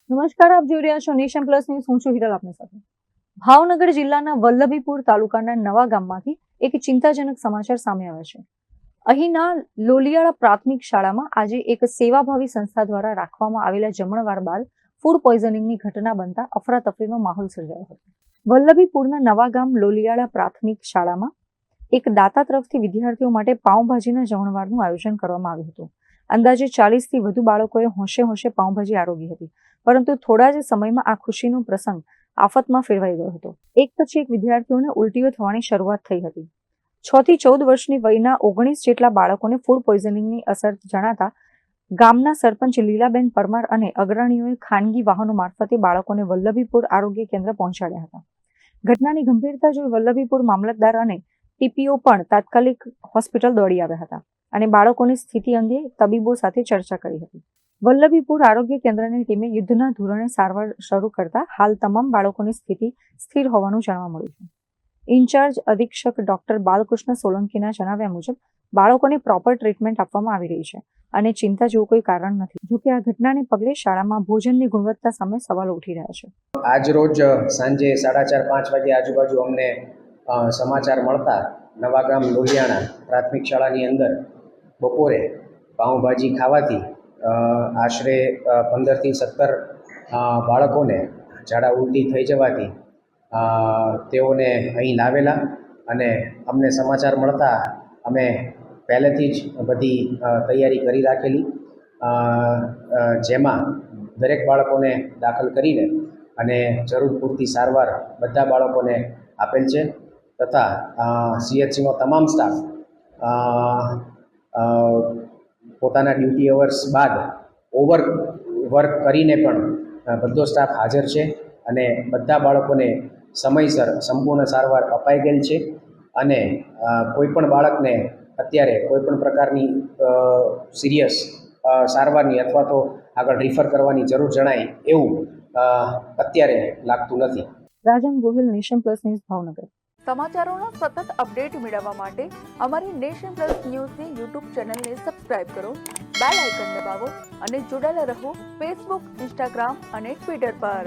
નમસ્કાર, આપ જોઈ રહ્યા છો નેશન પ્લસ ન્યૂઝ. હું છું હિરલ આપની સાથે. ભાવનગર જિલ્લાના વલ્લભીપુર તાલુકાના નવા ગામમાંથી એક ચિંતાજનક સમાચાર સામે આવ્યા છે. અહીંના લોલિયાળા પ્રાથમિક શાળામાં આજે એક સેવાભાવી સંસ્થા દ્વારા રાખવામાં આવેલા જમણવાર બાદ ફૂડ પોઈઝનિંગની ઘટના બનતા અફરાતફરીનો માહોલ સર્જાયો હતો. વલ્લભીપુરના નવા ગામ લોલિયાળા પ્રાથમિક શાળામાં એક દાતા તરફથી વિદ્યાર્થીઓ માટે પાઉંભાજીના જમણવારનું આયોજન કરવામાં આવ્યું હતું. અંદાજે 40થી વધુ બાળકોએ હોંશે હોંશે પાઉંભાજી આરોગી હતી, પરંતુ થોડા જ સમયમાં આ ખુશીનો પ્રસંગ આફતમાં ફેરવાઈ ગયો હતો. એક પછી એક વિદ્યાર્થીઓને ઉલટીઓ થવાની શરૂઆત થઈ હતી. 6 થી 14 વર્ષની વયના 19 જેટલા બાળકોને ફૂડ પોઈઝનિંગની અસર જણાતા ગામના સરપંચ લીલાબેન પરમાર અને અગ્રણીઓએ ખાનગી વાહનો મારફતે બાળકોને વલ્લભીપુર આરોગ્ય કેન્દ્ર પહોંચાડ્યા હતા. ઘટનાની ગંભીરતા જોઈ વલ્લભીપુર મામલતદાર અને ટીપીઓ પણ તાત્કાલિક હોસ્પિટલ દોડી આવ્યા હતા અને બાળકોની સ્થિતિ અંગે તબીબો સાથે ચર્ચા કરી હતી. વલ્લભીપુર આરોગ્ય કેન્દ્રની ટીમે યુદ્ધના ધોરણે સારવાર શરૂ કરતા હાલ તમામ બાળકોની સ્થિતિ સ્થિર હોવાનું જાણવા મળ્યું છે. ઇન્ચાર્જ અધિક્ષક ડોક્ટર બાલકૃષ્ણ સોલંકીના જણાવ્યા મુજબ બાળકોને પ્રોપર ટ્રીટમેન્ટ આપવામાં આવી રહી છે અને ચિંતા જેવું કોઈ કારણ નથી. જોકે આ ઘટનાને પગલે શાળામાં ભોજનની ગુણવત્તા સામે સવાલો ઉઠી રહ્યા છે. આજ રોજ સાંજે 4:30-5 વાગે આજુબાજુ અમને સમાચાર મળતા નવાગામ લોલિયાણા પ્રાથમિક શાળાની અંદર બપોરે પાઉંભાજી ખાવાથી આશરે 15થી 17 બાળકોને ઝાડા ઉલટી થઈ જવાથી તેઓને અહીં લાવેલા અને અમને સમાચાર મળતા અમે પહેલેથી જ બધી તૈયારી કરી રાખેલી, જેમાં દરેક બાળકોને દાખલ કરીને અને જરૂર પૂરતી સારવાર બધા બાળકોને આપેલ છે તથા CHCનો તમામ સ્ટાફ પોતાના ડ્યુટી અવર્સ બાદ ઓવર વર્ક કરીને પણ બધો સ્ટાફ હાજર છે અને બધા બાળકોને સમયસર સંપૂર્ણ સારવાર અપાઈ ગયેલ છે અને કોઈ પણ બાળકને અત્યારે કોઈ પણ પ્રકારની સિરિયસ સારવારની અથવા તો આગળ રિફર કરવાની જરૂર જણાય એવું અત્યારે લાગતું નથી. Rajan Gohil, nation plus news, Bhavnagar. સમાચારોનો સતત અપડેટ મેળવવા માટે અમારી નેશન પ્લસ ન્યૂઝની યુટ્યુબ ચેનલને સબસ્ક્રાઇબ કરો, બેલ આઇકન દબાવો અને જોડાયેલા રહો ફેસબુક, ઇન્સ્ટાગ્રામ અને ટ્વિટર પર.